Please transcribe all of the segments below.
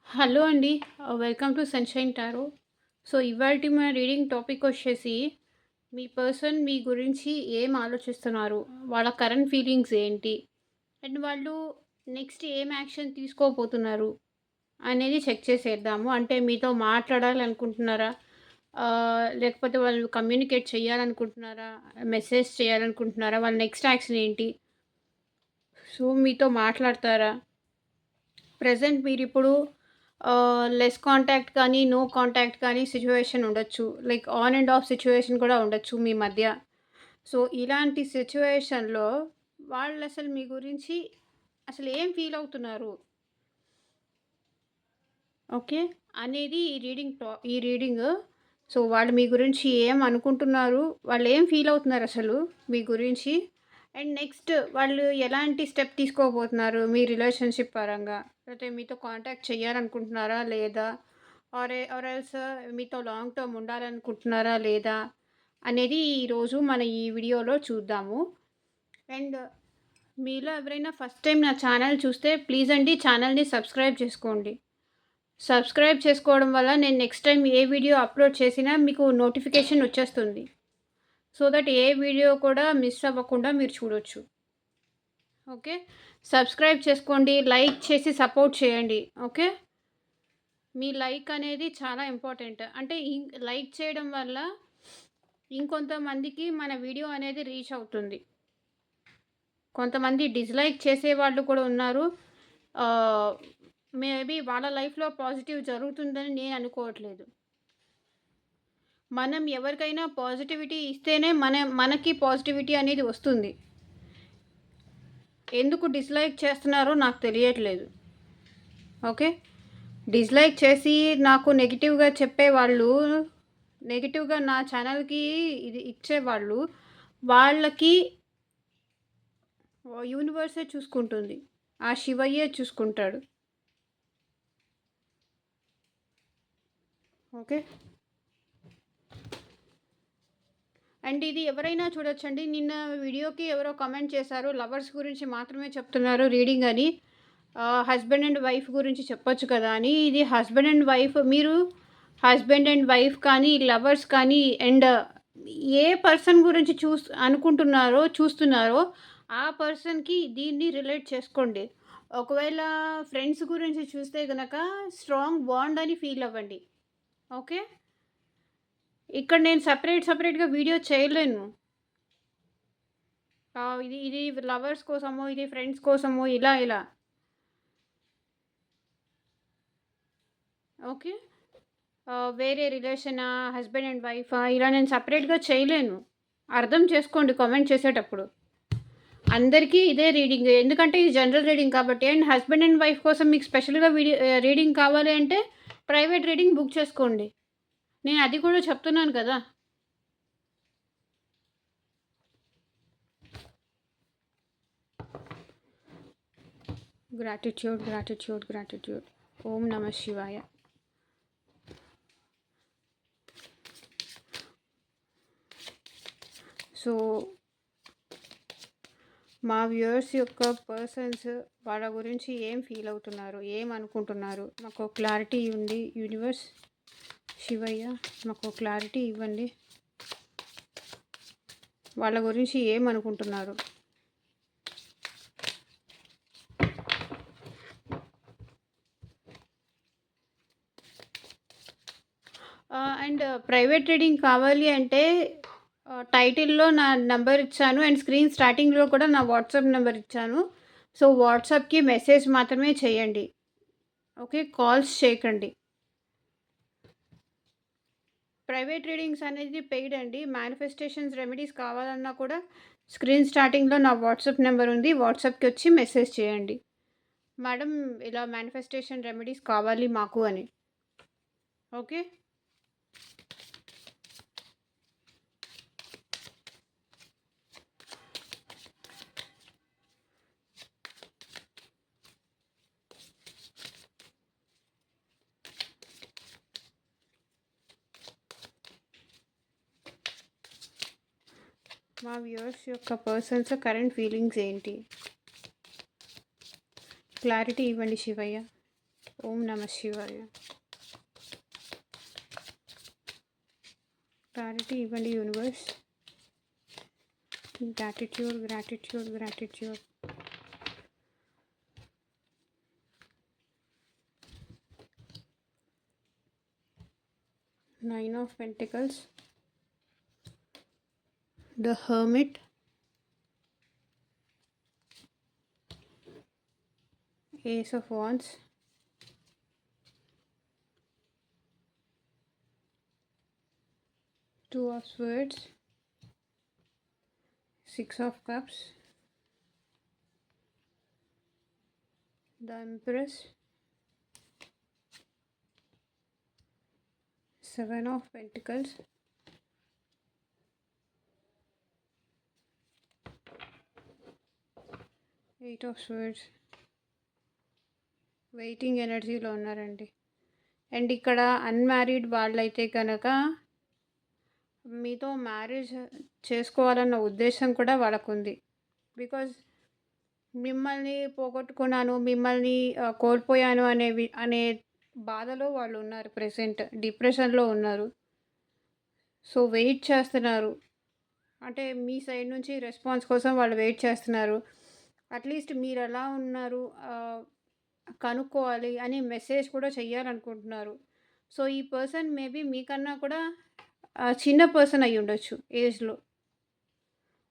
Hello అండి. Welcome to sunshine tarot. So, ఇవాల్టి మన రీడింగ్ టాపిక్ వచ్చేసి, మీ పర్సన్ మీ గురించి ఏం ఆలోచిస్తున్నారు? వాళ్ళ కరెంట్ ఫీలింగ్స్ ఏంటి? అండ్ వాళ్ళు నెక్స్ట్ ఏం యాక్షన్ తీసుకోబోతున్నారు? అనేది చెక్ చేసేద్దాము. అంటే మీతో మాట్లాడాలనుకుంటున్నారా? లేకపోతే వాళ్ళు కమ్యూనికేట్ చేయాలనుకుంటున్నారా? మెసేజ్ చేయాలనుకుంటున్నారా? వాళ్ళ నెక్స్ట్ యాక్షన్ ఏంటి? సో, మీతో మాట్లాడతారా? ప్రెజెంట్ మీరిప్పుడు లెస్ కాంటాక్ట్ కానీ, నో కాంటాక్ట్ కానీ సిట్యుయేషన్ ఉండొచ్చు. Like on and of situation కూడా ఉండొచ్చు మీ మధ్య. సో, ఇలాంటి సిట్యుయేషన్‌లో వాళ్ళసలు మీ గురించి అసలు ఏం ఫీల్ అవుతున్నారు? ఓకే. అనేది ఈ రీడింగు. సో, వాళ్ళు మీ గురించి ఏం అనుకుంటున్నారు? వాళ్ళేం ఫీల్ అవుతున్నారసలు మీ గురించి? అండ్ నెక్స్ట్ వాళ్ళు ఎలాంటి స్టెప్ తీసుకోబోతున్నారు మీ రిలేషన్‌షిప్ పరంగా? లేతే మీతో కాంటాక్ట్ చేయాలనుకుంటున్నారా? లేదా? ఆర్ ఎల్స్ మీతో లాంగ్ టర్మ్ ఉండాలనుకుంటున్నారా? లేదా? అనేది ఈరోజు మన ఈ వీడియోలో చూద్దాము. అండ్ మీలో ఎవరైనా ఫస్ట్ టైమ్ నా ఛానల్ చూస్తే ప్లీజ్ అండి ఛానల్‌ని సబ్స్క్రైబ్ చేసుకోండి. సబ్స్క్రైబ్ చేసుకోవడం వల్ల నేను నెక్స్ట్ టైం ఏ వీడియో అప్లోడ్ చేసినా మీకు నోటిఫికేషన్ వచ్చేస్తుంది. సో దట్ ఏ వీడియో కూడా మిస్ అవ్వకుండా మీరు చూడొచ్చు. ఓకే. సబ్స్క్రైబ్ చేసుకోండి. లైక్ చేసి సపోర్ట్ చేయండి. ఓకే. మీ లైక్ అనేది చాలా ఇంపార్టెంట్. అంటే లైక్ చేయడం వల్ల ఇంకొంతమందికి మన వీడియో అనేది రీచ్ అవుతుంది. కొంతమంది డిస్‌లైక్ చేసేవాళ్ళు కూడా ఉన్నారు. ఆహ్, మేబీ వాళ్ళ లైఫ్‌లో పాజిటివ్ జరుగుతుందని నేను అనుకోవట్లేదు. మనం ఎవరికైనా పాజిటివిటీ ఇస్తేనే మనకి పాజిటివిటీ అనేది వస్తుంది. ఎందుకు డిస్‌లైక్ చేస్తున్నారో నాకు తెలియట్లేదు. ఓకే. డిస్‌లైక్ చేసి నాకు నెగెటివ్‌గా చెప్పేవాళ్ళు, నెగెటివ్‌గా నా ఛానల్‌కి ఇది ఇచ్చేవాళ్ళు, వాళ్ళకి యూనివర్సే చూసుకుంటుంది. ఆ శివయ్యే చూసుకుంటాడు. ఓకే. అండ్ ఇది ఎవరైనా చూడొచ్చండి. నిన్న వీడియోకి ఎవరో కామెంట్ చేశారు. లవర్స్ గురించి మాత్రమే చెప్తున్నారు రీడింగ్ అని. హస్బెండ్ అండ్ వైఫ్ గురించి చెప్పొచ్చు కదా అని. ఇది హస్బెండ్ అండ్ వైఫ్ మీరు హస్బెండ్ అండ్ వైఫ్ కానీ, లవర్స్ కానీ అండ్ ఏ పర్సన్ గురించి చూస్తున్నారో ఆ పర్సన్‌కి దీన్ని రిలేట్ చేసుకోండి. ఒకవేళ ఫ్రెండ్స్ గురించి చూస్తే గనక స్ట్రాంగ్ బాండ్ అని ఫీల్ అవ్వండి. ఓకే. ఇక్కడ నేను సెపరేట్‌గా వీడియో చేయలేను. ఇది లవర్స్ కోసమో, ఇది ఫ్రెండ్స్ కోసమో ఇలా. ఓకే. వేరే రిలేషనా, హస్బెండ్ అండ్ వైఫా ఇలా నేను సెపరేట్‌గా చేయలేను. అర్థం చేసుకోండి కామెంట్ చేసేటప్పుడు. అందరికీ ఇదే రీడింగ్. ఎందుకంటే ఇది జనరల్ రీడింగ్ కాబట్టి. అండ్ హస్బెండ్ అండ్ వైఫ్ కోసం మీకు స్పెషల్‌గా రీడింగ్ కావాలి అంటే ప్రైవేట్ రీడింగ్ బుక్ చేసుకోండి. నేను అది కూడా చెప్తున్నాను కదా! గ్రాటిట్యూడ్. ఓం నమః శివాయ. సో, మా వ్యూవర్స్ యొక్క పర్సన్స్ వాళ్ళ గురించి ఏం ఫీల్ అవుతున్నారు? ఏం అనుకుంటున్నారు? మాకు క్లారిటీ ఇవ్వండి యూనివర్స్, శివయ్య మాకు క్లారిటీ ఇవ్వండి. వాళ్ళ గురించి ఏం అనుకుంటున్నారు? అండ్ ప్రైవేట్ రీడింగ్ కావాలి అంటే టైటిల్‌లో నా నంబర్ ఇచ్చాను. అండ్ స్క్రీన్ స్టార్టింగ్‌లో కూడా నా వాట్సాప్ నంబర్ ఇచ్చాను. సో, వాట్సాప్‌కి మెసేజ్ మాత్రమే చేయండి. ఓకే. కాల్స్ చేయకండి. ప్రైవేట్ రీడింగ్స్ అనేది పెయిడ్ అండి. మేనిఫెస్టేషన్స్ రెమెడీస్ కావాలన్నా కూడా స్క్రీన్ స్టార్టింగ్‌లో నా వాట్సాప్ నంబర్ ఉంది. వాట్సాప్‌కి వచ్చి మెసేజ్ చేయండి. మేడం ఇలా మేనిఫెస్టేషన్ రెమెడీస్ కావాలి మాకు అని. ఓకే. మా వ్యూవర్స్ యొక్క పర్సన్స్ కరెంట్ ఫీలింగ్స్ ఏంటి? క్లారిటీ ఇవ్వండి శివయ్య. ఓం నమ శివాయ. క్లారిటీ ఇవ్వండి universe. Gratitude gratitude gratitude. Nine of Pentacles, the Hermit, Ace of Wands, Two of Swords, Six of Cups, the Empress, Seven of Pentacles, Eight of Swords. Waiting ఎనర్జీలో ఉన్నారండి. And ఇక్కడ unmarried వాళ్ళైతే కనుక మీతో మ్యారేజ్ చేసుకోవాలన్న ఉద్దేశం కూడా వాళ్ళకు ఉంది. బికాజ్ మిమ్మల్ని పోగొట్టుకున్నాను, మిమ్మల్ని కోల్పోయాను అనే బాధలో వాళ్ళు ఉన్నారు. ప్రెసెంట్ డిప్రెషన్లో ఉన్నారు. సో వెయిట్ చేస్తున్నారు. అంటే మీ సైడ్ నుంచి రెస్పాన్స్ కోసం వాళ్ళు వెయిట్ చేస్తున్నారు. అట్లీస్ట్ మీరు ఎలా ఉన్నారు కనుక్కోవాలి అని మెసేజ్ కూడా చెయ్యాలనుకుంటున్నారు. సో ఈ పర్సన్ మేబీ మీకన్నా కూడా చిన్న పర్సన్ అయి ఉండొచ్చు ఏజ్లో.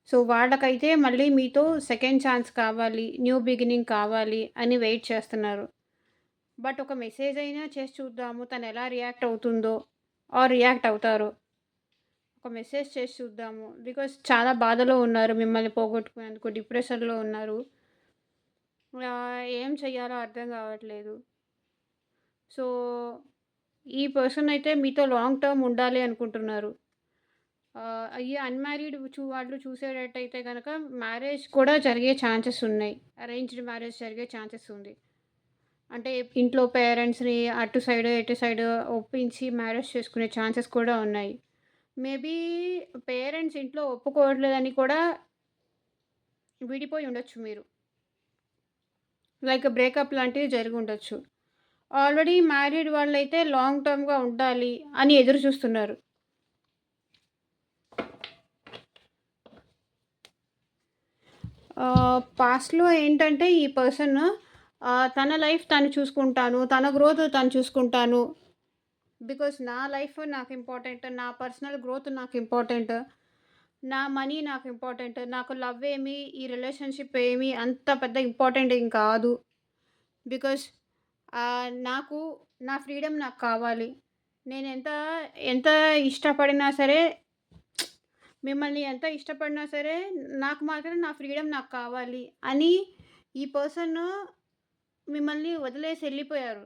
సో వాళ్ళకైతే మళ్ళీ మీతో సెకండ్ ఛాన్స్ కావాలి, న్యూ బిగినింగ్ కావాలి అని వెయిట్ చేస్తున్నారు. బట్ ఒక మెసేజ్ అయినా చేసి చూద్దాము తను ఎలా రియాక్ట్ అవుతుందో ఆర్ రియాక్ట్ అవుతారో. ఒక మెసేజ్ చేసి చూద్దాము. బికాస్ చాలా బాధలో ఉన్నారు, మిమ్మల్ని పోగొట్టుకునేందుకు డిప్రెషన్లో ఉన్నారు. ఏం చెయ్యాలో అర్థం కావట్లేదు. సో ఈ పర్సన్ అయితే మీతో లాంగ్ టర్మ్ ఉండాలి అనుకుంటున్నారు. ఈ అన్మ్యారీడ్ వాళ్ళు చూసేటట్టయితే కనుక మ్యారేజ్ కూడా జరిగే ఛాన్సెస్ ఉన్నాయి. అరేంజ్డ్ మ్యారేజ్ జరిగే ఛాన్సెస్ ఉంది. అంటే ఇంట్లో పేరెంట్స్ని అటు సైడ్ ఇటు సైడ్ ఒప్పించి మ్యారేజ్ చేసుకునే ఛాన్సెస్ కూడా ఉన్నాయి. మేబీ పేరెంట్స్ ఇంట్లో ఒప్పుకోవట్లేదని కూడా విడిపోయి ఉండొచ్చు మీరు. లైక్ బ్రేకప్ లాంటివి జరిగి ఉండొచ్చు. ఆల్రెడీ మ్యారీడ్ వాళ్ళైతే లాంగ్ టర్మ్గా ఉండాలి అని ఎదురు చూస్తున్నారు. పాస్ట్లో ఏంటంటే ఈ పర్సన్ తన లైఫ్ తను చూసుకుంటాను, తన గ్రోత్ తను చూసుకుంటాను. బికాస్ నా లైఫ్ నాకు ఇంపార్టెంట్, నా పర్సనల్ గ్రోత్ నాకు ఇంపార్టెంట్, నా మనీ నాకు ఇంపార్టెంట్, నాకు లవ్ ఏమి ఈ రిలేషన్షిప్ ఏమి అంత పెద్ద ఇంపార్టెంట్ ఏం కాదు. బికాస్ నాకు నా ఫ్రీడమ్ నాకు కావాలి. నేను ఎంత ఇష్టపడినా సరే, మిమ్మల్ని ఎంత ఇష్టపడినా సరే నాకు మాత్రం నా ఫ్రీడమ్ నాకు కావాలి అని ఈ పర్సన్ మిమ్మల్ని వదిలేసి వెళ్ళిపోయారు.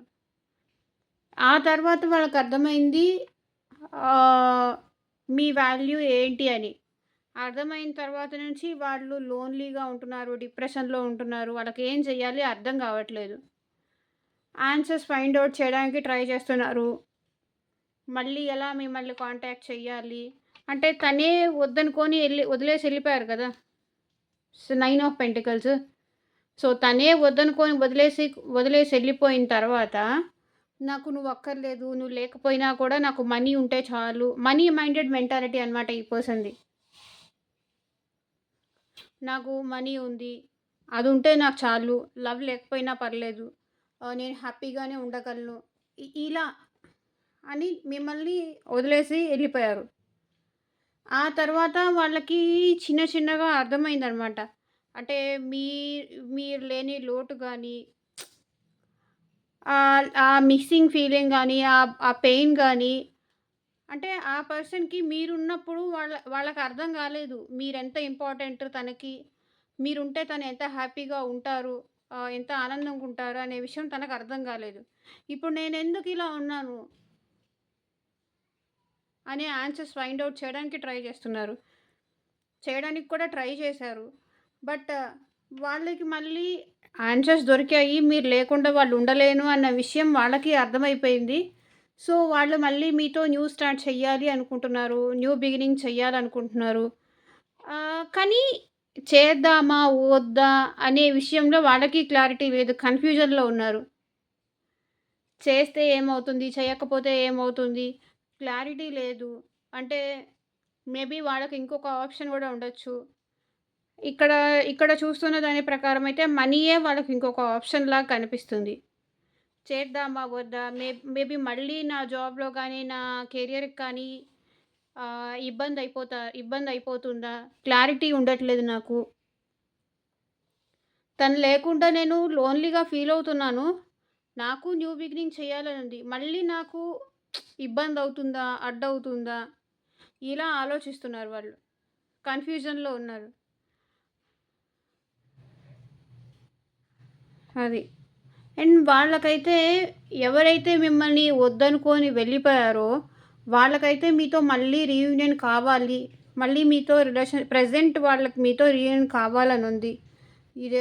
ఆ తర్వాత వాళ్ళకి అర్థమైంది మీ వాల్యూ ఏంటి అని. అర్థమైన తర్వాత నుంచి వాళ్ళు లోన్లీగా ఉంటున్నారు, డిప్రెషన్లో ఉంటున్నారు. వాళ్ళకి ఏం చెయ్యాలి అర్థం కావట్లేదు. ఆన్సర్స్ ఫైండ్ అవుట్ చేయడానికి ట్రై చేస్తున్నారు. మళ్ళీ ఎలా మిమ్మల్ని కాంటాక్ట్ చెయ్యాలి అంటే తనే వద్దనుకొని వదిలేసి వెళ్ళిపోయారు కదా. 9 ఆఫ్ పెంటికల్స్. సో తనే వద్దనుకొని వదిలేసి వెళ్ళిపోయిన తర్వాత నాకు నువ్వు అక్కర్లేదు, నువ్వు లేకపోయినా కూడా నాకు మనీ ఉంటే చాలు, మనీ మైండెడ్ మెంటాలిటీ అనమాట ఈ పర్సన్ది. నాకు మనీ ఉంది, అది ఉంటే నాకు చాలు, లవ్ లేకపోయినా పర్లేదు, నేను హ్యాపీగానే ఉండగలను ఇలా అని మిమ్మల్ని వదిలేసి వెళ్ళిపోయారు. ఆ తర్వాత వాళ్ళకి చిన్న చిన్నగా అర్థమైందనమాట. అంటే మీరు లేని లోటు కానీ, ఆ మిస్సింగ్ ఫీలింగ్ కానీ, ఆ పెయిన్ కానీ, అంటే ఆ పర్సన్కి మీరున్నప్పుడు వాళ్ళకి అర్థం కాలేదు మీరెంత ఇంపార్టెంట్ తనకి, మీరుంటే తను ఎంత హ్యాపీగా ఉంటారు, ఎంత ఆనందంగా ఉంటారు అనే విషయం తనకు అర్థం కాలేదు. ఇప్పుడు నేను ఎందుకు ఇలా ఉన్నాను అనే ఆన్సర్స్ ఫైండ్ అవుట్ చేయడానికి ట్రై చేస్తున్నారు. చేయడానికి కూడా ట్రై చేశారు. బట్ వాళ్ళకి మళ్ళీ ఆన్సర్స్ దొరికాయి. మీరు లేకుండా వాళ్ళు ఉండలేను అన్న విషయం వాళ్ళకి అర్థమైపోయింది. సో వాళ్ళు మళ్ళీ మీతో న్యూ స్టార్ట్ చెయ్యాలి అనుకుంటున్నారు, న్యూ బిగినింగ్ చెయ్యాలనుకుంటున్నారు. కానీ చేద్దామా వద్దా అనే విషయంలో వాళ్ళకి క్లారిటీ లేదు, కన్ఫ్యూజన్లో ఉన్నారు. చేస్తే ఏమవుతుంది? చేయకపోతే ఏమవుతుంది? క్లారిటీ లేదు. అంటే మేబీ వాళ్ళకి ఇంకొక ఆప్షన్ గూడా ఉండొచ్చు. ఇక్కడ ఇక్కడ చూస్తున్న దాని ప్రకారం అయితే మనీయే వాళ్ళకి ఇంకొక ఆప్షన్‌లాగా కనిపిస్తుంది. చేద్దామా? వద్దా? మేబీ మళ్ళీ నా జాబ్‌లో గానీ, నా కెరియర్‌కి కానీ ఇబ్బందయిపోతుందా? క్లారిటీ ఉండట్లేదు నాకు. తను లేకుండా నేను లోన్‌లీగా ఫీలవుతున్నాను. నాకు న్యూ బిగినింగ్ చేయాలనుంది. మళ్ళీ నాకు ఇబ్బందవుతుందా? అడ్డవుతుందా? ఇలా ఆలోచిస్తున్నారు వాళ్ళు. కన్‌ఫ్యూజన్‌లో ఉన్నారు. అది. అండ్ వాళ్ళకైతే ఎవరైతే మిమ్మల్ని వద్దనుకోని వెళ్ళిపోయారో, వాళ్ళకైతే మీతో మళ్ళీ రీయూనియన్ కావాలి. మళ్ళీ మీతో ప్రెజెంట్ వాళ్ళకి మీతో రీయూనియన్ కావాలనుంది. ఇది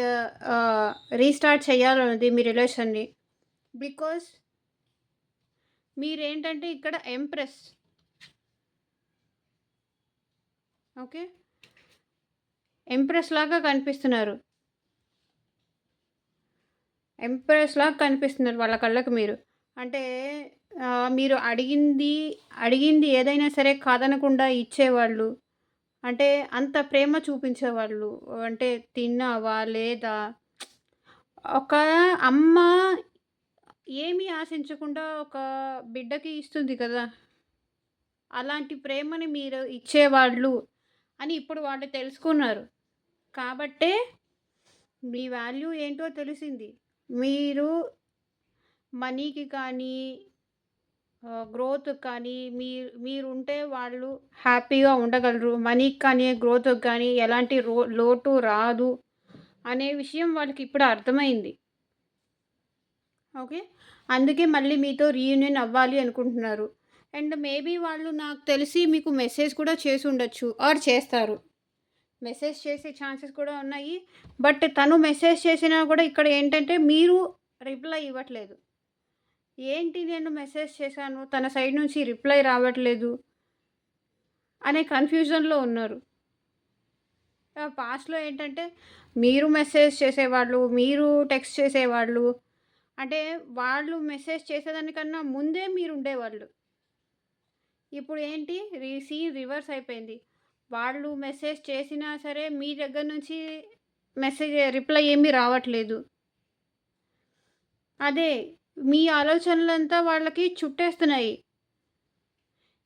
రీస్టార్ట్ చేయాలనుంది మీ రిలేషన్‌ని. బికాజ్ మీరేంటంటే ఇక్కడ ఎంప్రెస్. ఓకే. ఎంప్రెస్‌లాగా కనిపిస్తున్నారు. ఎంప్రెస్‌లాగా కనిపిస్తున్నారు వాళ్ళ కళ్ళకి మీరు. అంటే మీరు అడిగింది ఏదైనా సరే కాదనకుండా ఇచ్చేవాళ్ళు. అంటే అంత ప్రేమ చూపించేవాళ్ళు. అంటే తిన్నావా? లేదా? ఒక అమ్మ ఏమి ఆశించకుండా ఒక బిడ్డకి ఇస్తుంది కదా! అలాంటి ప్రేమని మీరు ఇచ్చేవాళ్ళు అని ఇప్పుడు వాళ్ళు తెలుసుకున్నారు. కాబట్టే మీ వాల్యూ ఏంటో తెలిసింది. మీరు మనీకి కానీ గ్రోత్‌కి కానీ మీరుంటే వాళ్ళు హ్యాపీగా ఉండగలరు. మనీకి కానీ, గ్రోత్‌కి కానీ ఎలాంటి లోటు రాదు అనే విషయం వాళ్ళకిప్పుడు అర్థమైంది. ఓకే. అందుకే మళ్ళీ మీతో రీయూనియన్ అవ్వాలి అనుకుంటున్నారు. అండ్ మేబీ వాళ్ళు నాకు తెలిసి మీకు మెసేజ్ కూడా చేసుండొచ్చు ఆర్ చేస్తారు. మెసేజ్ చేసే ఛాన్సెస్ కూడా ఉన్నాయి. బట్ తను మెసేజ్ చేసినా కూడా ఇక్కడ ఏంటంటే మీరు రిప్లై ఇవ్వట్లేదు. ఏంటి నేను మెసేజ్ చేశాను, తన సైడ్ నుంచి రిప్లై రావట్లేదు అనే కన్‌ఫ్యూజన్‌లో ఉన్నారు. పాస్ట్‌లో ఏంటంటే మీరు మెసేజ్ చేసేవాళ్ళు, మీరు టెక్స్ట్ చేసేవాళ్ళు. అంటే వాళ్ళు మెసేజ్ చేసేదానికన్నా ముందే మీరుండేవాళ్ళు. ఇప్పుడు ఏంటి సీన్ రివర్స్ అయిపోయింది. వాళ్ళు మెసేజ్ చేసినా సరే మీ దగ్గర నుంచి రిప్లై ఏమీ రావట్లేదు. అదే మీ ఆలోచనలంతా వాళ్ళకి చుట్టేస్తున్నాయి.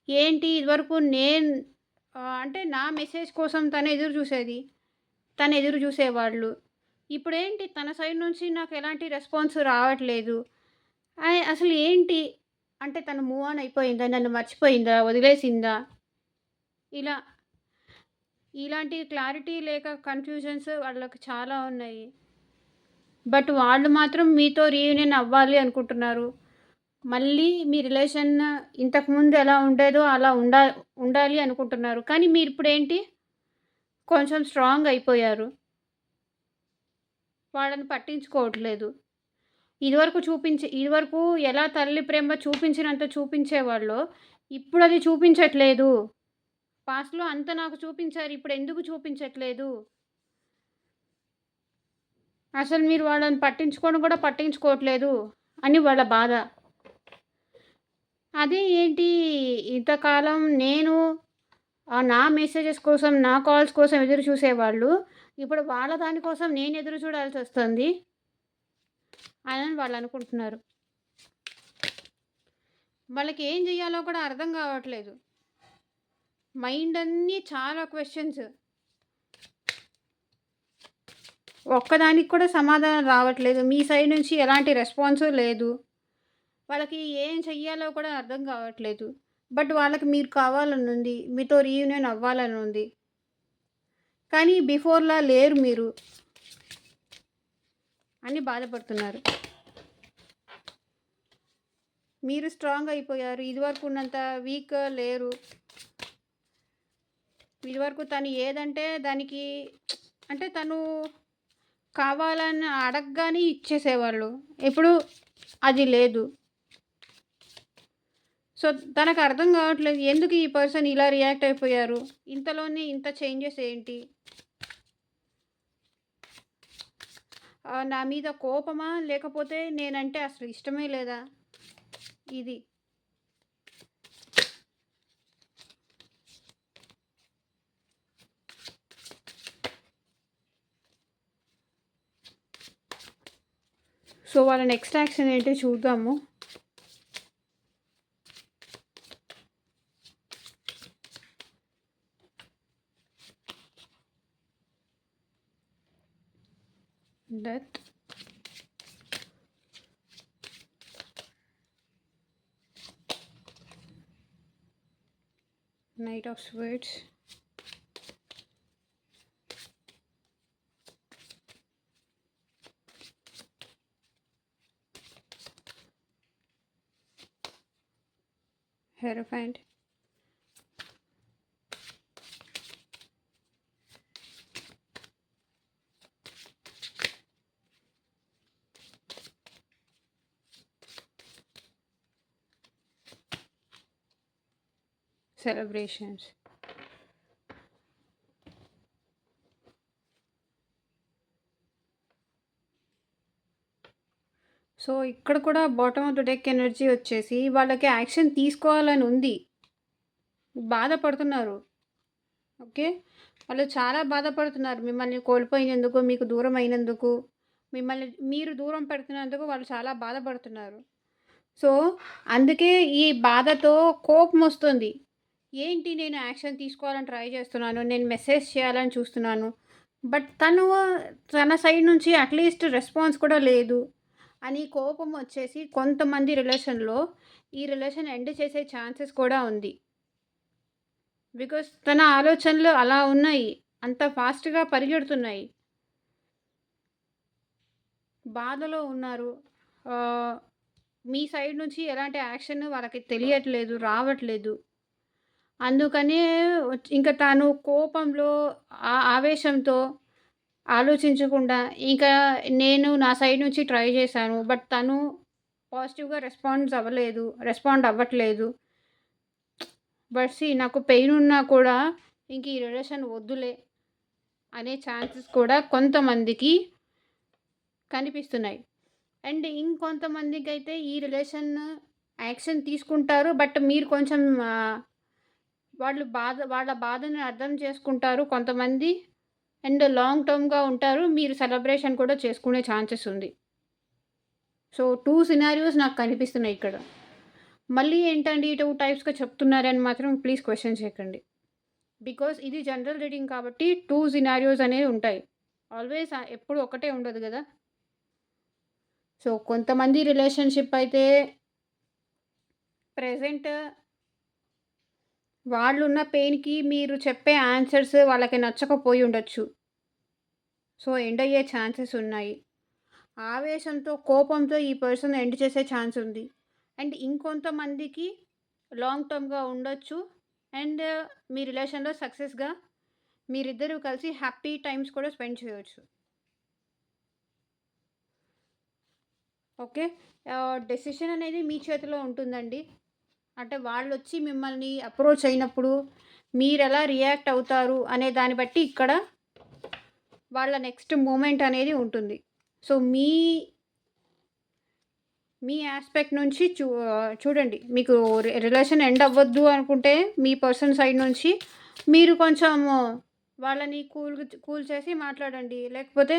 ఏంటి ఇదివరకు అంటే నా మెసేజ్ కోసం తను ఎదురు చూసేది. తను ఎదురు చూసేవాళ్ళు. ఇప్పుడేంటి తన సైడ్ నుంచి నాకు ఎలాంటి రెస్పాన్స్ రావట్లేదు. అసలు ఏంటి? అంటే తను మూవ్ ఆన్ అయిపోయిందా? నన్ను మర్చిపోయిందా? వదిలేసిందా? ఇలా ఇలాంటి క్లారిటీ లేక కన్‌ఫ్యూజన్స్ వాళ్ళకి చాలా ఉన్నాయి. బట్ వాళ్ళు మాత్రం మీతో రీయూనియన్ అవ్వాలి అనుకుంటున్నారు. మళ్ళీ మీ రిలేషన్ ఇంతకుముందు ఎలా ఉండేదో అలా ఉండాలి అనుకుంటున్నారు. కానీ మీరిప్పుడేంటి కొంచెం స్ట్రాంగ్ అయిపోయారు. వాళ్ళని పట్టించుకోవట్లేదు. ఇదివరకు ఎలా తల్లి ప్రేమ చూపించినంత చూపించేవాళ్ళో ఇప్పుడది చూపించట్లేదు. పాస్ట్‌లో అంత నాకు చూపించారు. ఇప్పుడెందుకు చూపించట్లేదు? అసలు మీరు వాళ్ళని పట్టించుకోవట్లేదు అని వాళ్ళ బాధ. అదే ఏంటి ఇంతకాలం నేను నా మెసేజెస్ కోసం, నా కాల్స్ కోసం ఎదురు చూసేవాళ్ళు. ఇప్పుడు వాళ్ళ దాని కోసం నేను ఎదురు చూడాల్సొస్తుంది అని వాళ్ళనుకుంటున్నారు. వాళ్ళకి ఏం జేయాలో కూడా అర్థం కావట్లేదు. మైండ్ అన్నీ చాలా క్వెషన్స్. ఒక్కదానికి కూడా సమాధానం రావట్లేదు. మీ సైడ్ నుంచి ఎలాంటి రెస్పాన్సు లేదు. వాళ్ళకి ఏం చెయ్యాలో కూడా అర్థం కావట్లేదు. బట్ వాళ్ళకి మీరు కావాలనుంది. మీతో రీయూనియన్ అవ్వాలనుంది. కానీ బిఫోర్‌లా లేరు మీరు అని బాధపడుతున్నారు. మీరు స్ట్రాంగ్ అయిపోయారు. ఇదివరకు ఉన్నంత వీక్ లేరు. ఇదివరకు తను ఏదంటే దానికి అంటే తను కావాలని అడగగానే ఇచ్చేసేవాళ్ళు. ఇప్పుడు అది లేదు. సో, తనకు అర్థం కావట్లేదు. ఎందుకు ఈ పర్సన్ ఇలా రియాక్ట్ అయిపోయారు? ఇంతలోనే ఇంత చేంజెస్ ఏంటి? నా మీద కోపమా? లేకపోతే నేనంటే అసలు ఇష్టమే లేదా? ఇది. సో, వాళ్ళ నెక్స్ట్ యాక్షన్ ఏంటో చూద్దాము. Death. Knight of swords. Hierophant. Celebrations. So, ఇక్కడ కూడా bottom of the deck energy వచ్చేసి వాళ్ళకి యాక్షన్ తీసుకోవాలని ఉంది. బాధపడుతున్నారు. ఓకే. వాళ్ళు చాలా బాధపడుతున్నారు. మిమ్మల్ని కోల్పోయినందుకు, మీకు దూరం అయినందుకు, మిమ్మల్ని మీరు దూరం పెడుతున్నందుకు వాళ్ళు చాలా బాధపడుతున్నారు. సో, అందుకే ఈ బాధతో కోపమొస్తుంది. ఏంటి నేను యాక్షన్ తీసుకోవాలని ట్రై చేస్తున్నాను. నేను మెసేజ్ చేయాలని చూస్తున్నాను. బట్ తన సైడ్ నుంచి అట్‌లీస్ట్ రెస్పాన్స్ కూడా లేదు అని కోపం వచ్చేసి కొంతమంది రిలేషన్‌లో ఈ రిలేషన్ ఎండ్ చేసే ఛాన్సెస్ కూడా ఉంది. బికాస్ తన ఆలోచనలు అలా ఉన్నాయి. అంత ఫాస్ట్‌గా పరిగెడుతున్నాయి. బాధలో ఉన్నారు. మీ సైడ్ నుంచి ఎలాంటి యాక్షన్ వాళ్ళకి తెలియట్లేదు, రావట్లేదు. అందుకనే ఇంక తను కోపంలో, ఆవేశంతో ఆలోచించకుండా ఇంకా నేను నా సైడ్ నుంచి ట్రై చేశాను. బట్ తను పాజిటివ్‌గా రెస్పాండ్ అవ్వట్లేదు. బట్ నాకు పెయిన్ ఉన్నా కూడా ఇంక ఈ రిలేషన్ వద్దులే అనే ఛాన్సెస్ కూడా కొంతమందికి కనిపిస్తున్నాయి. అండ్ ఇంకొంతమందికైతే ఈ రిలేషన్ యాక్షన్ తీసుకుంటారు. బట్ మీరు కొంచెం వాళ్ళ బాధని అర్థం చేసుకుంటారు కొంతమంది. అండ్ లాంగ్ టర్మ్‌గా ఉంటారు. మీరు సెలబ్రేషన్ కూడా చేసుకునే ఛాన్సెస్ ఉంది. సో, 2 సినారియోస్ నాకు కనిపిస్తున్నాయి ఇక్కడ. మళ్ళీ ఏంటండి 2 టైప్స్‌గా చెప్తున్నారని మాత్రం ప్లీజ్ క్వెషన్ చేయకండి. బికాజ్ ఇది జనరల్ రీడింగ్ కాబట్టి 2 సినారియోస్ అనేవి ఉంటాయి. ఆల్వేస్ ఎప్పుడు ఒకటే ఉండదు కదా! సో, కొంతమంది రిలేషన్‌షిప్ అయితే ప్రెజెంట్ వాళ్ళున్న పెయిన్‌కి మీరు చెప్పే ఆన్సర్స్ వాళ్ళకి నచ్చకపోయి ఉండొచ్చు. సో, ఎండ్ అయ్యే ఛాన్సెస్ ఉన్నాయి. ఆవేశంతో, కోపంతో ఈ పర్సన్ ఎండ్ చేసే ఛాన్స్ ఉంది. అండ్ ఇంకొంతమందికి లాంగ్ టర్మ్‌గా ఉండొచ్చు. అండ్ మీ రిలేషన్‌లో సక్సెస్‌గా మీరిద్దరూ కలిసి హ్యాపీ టైమ్స్ కూడా స్పెండ్ చేయొచ్చు. ఓకే. డెసిషన్ అనేది మీ చేతిలో ఉంటుందండి. అంటే వాళ్ళొచ్చి మిమ్మల్ని అప్రోచ్ అయినప్పుడు మీరెలా రియాక్ట్ అవుతారు అనే దాన్ని బట్టి ఇక్కడ వాళ్ళ నెక్స్ట్ మూమెంట్ అనేది ఉంటుంది. సో, మీ యాస్పెక్ట్ నుంచి చూడండి. మీకు రిలేషన్ ఎండ్ అవ్వద్దు అనుకుంటే మీ పర్సన్ సైడ్ నుంచి మీరు కొంచెం వాళ్ళని కూల్ చేసి మాట్లాడండి. లేకపోతే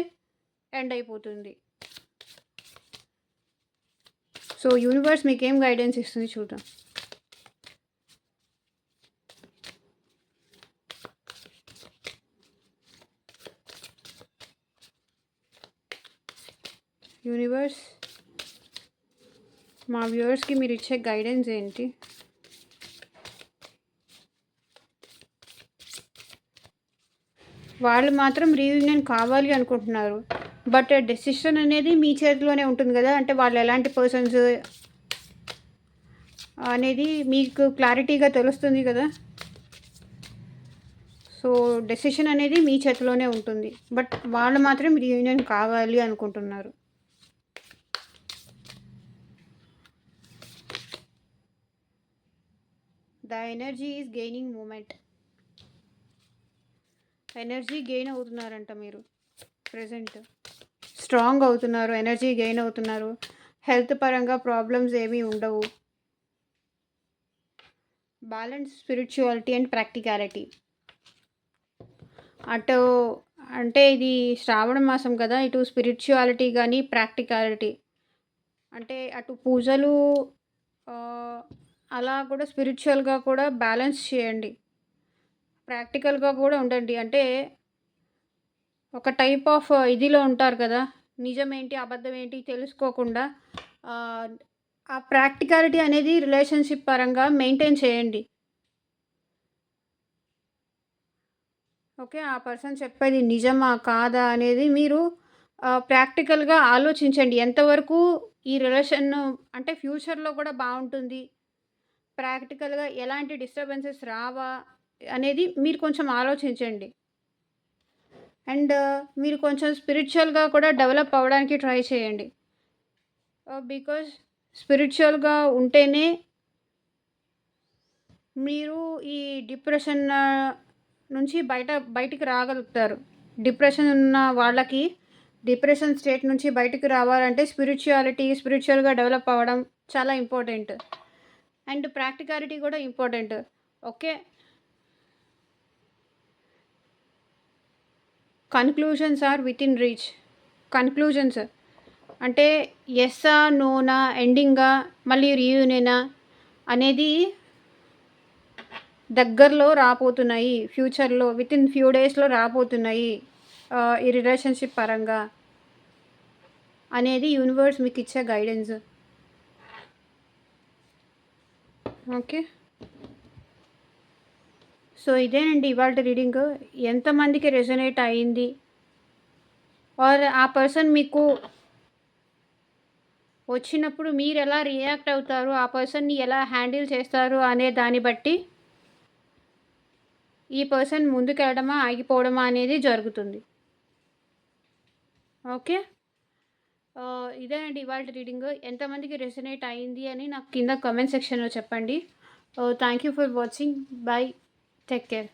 ఎండ్ అయిపోతుంది. సో, యూనివర్స్ మీకేం గైడెన్స్ ఇస్తుంది చూద్దాం. యూనివర్స్ మా వ్యూవర్స్‌కి మీరిచ్చే గైడెన్స్ ఏంటి? వాళ్ళు మాత్రం రీయూనియన్ కావాలి అనుకుంటున్నారు. బట్ డెసిషన్ అనేది మీ చేతిలోనే ఉంటుంది కదా! అంటే వాళ్ళు ఎలాంటి పర్సన్స్ అనేది మీకు క్లారిటీగా తెలుస్తుంది కదా! సో, డెసిషన్ అనేది మీ చేతిలోనే ఉంటుంది. బట్ వాళ్ళు మాత్రం రీయూనియన్ కావాలి అనుకుంటున్నారు. The energy is gaining moment. Energy gain అవుతున్నారంట మీరు ప్రెజెంట్. స్ట్రాంగ్ అవుతున్నారు, ఎనర్జీ గెయిన్ అవుతున్నారు. హెల్త్ పరంగా ప్రాబ్లమ్స్ ఏమీ ఉండవు. Balance spirituality and practicality. అటు అంటే ఇది శ్రావణ మాసం కదా, ఇటు స్పిరిచువాలిటీ కానీ ప్రాక్టికాలిటీ అంటే అటు పూజలు అలా కూడా స్పిరిచువల్గా కూడా బ్యాలెన్స్ చేయండి, ప్రాక్టికల్గా కూడా ఉండండి. అంటే ఒక టైప్ ఆఫ్ ఇదిలో ఉంటారు కదా, నిజమేంటి అబద్ధం ఏంటి తెలుసుకోకుండా ఆ ప్రాక్టికాలిటీ అనేది రిలేషన్షిప్ పరంగా మెయింటైన్ చేయండి. ఓకే, ఆ పర్సన్ చెప్పేది నిజమా కాదా అనేది మీరు ప్రాక్టికల్గా ఆలోచించండి. ఎంతవరకు ఈ రిలేషన్ అంటే ఫ్యూచర్లో కూడా బాగుంటుంది, ప్రాక్టికల్గా ఎలాంటి డిస్టర్బెన్సెస్ రావా అనేది మీరు కొంచెం ఆలోచించండి. అండ్ మీరు కొంచెం స్పిరిచువల్గా కూడా డెవలప్ అవ్వడానికి ట్రై చేయండి. బికాజ్ స్పిరిచువల్గా ఉంటేనే మీరు ఈ డిప్రెషన్ నుంచి బయటికి రాగలుగుతారు. డిప్రెషన్ ఉన్న వాళ్ళకి డిప్రెషన్ స్టేట్ నుంచి బయటికి రావాలంటే స్పిరిచువల్గా డెవలప్ అవ్వడం చాలా ఇంపార్టెంట్. అండ్ ప్రాక్టికాలిటీ కూడా important. Okay, conclusions are within reach. Conclusions అంటే ఎస్సా నోనా ఎండింగా మళ్ళీ రీయూనియనా అనేది దగ్గరలో రాబోతున్నాయి, ఫ్యూచర్లో విత్ ఇన్ ఫ్యూ డేస్లో రాబోతున్నాయి ఈ రిలేషన్షిప్ పరంగా అనేది యూనివర్స్ మీకు ఇచ్చే గైడెన్స్. ఓకే, సో ఇదేనండి ఇవాళ రీడింగ్. ఎంతమందికి రెజొనేట్ అయింది ఆర్ ఆ పర్సన్ మీకు వచ్చినప్పుడు మీరు ఎలా రియాక్ట్ అవుతారు, ఆ పర్సన్ని ఎలా హ్యాండిల్ చేస్తారు అనే దాన్ని బట్టి ఈ పర్సన్ ముందుకెళ్ళడమా ఆగిపోవడమా అనేది జరుగుతుంది. ఓకే, ఇదేనండి ఇవాళ రీడింగ్. ఎంతమందికి రెసొనేట్ అయింది అని నాకు కింద కామెంట్ సెక్షన్లో చెప్పండి. Thank you for watching. Bye, take care.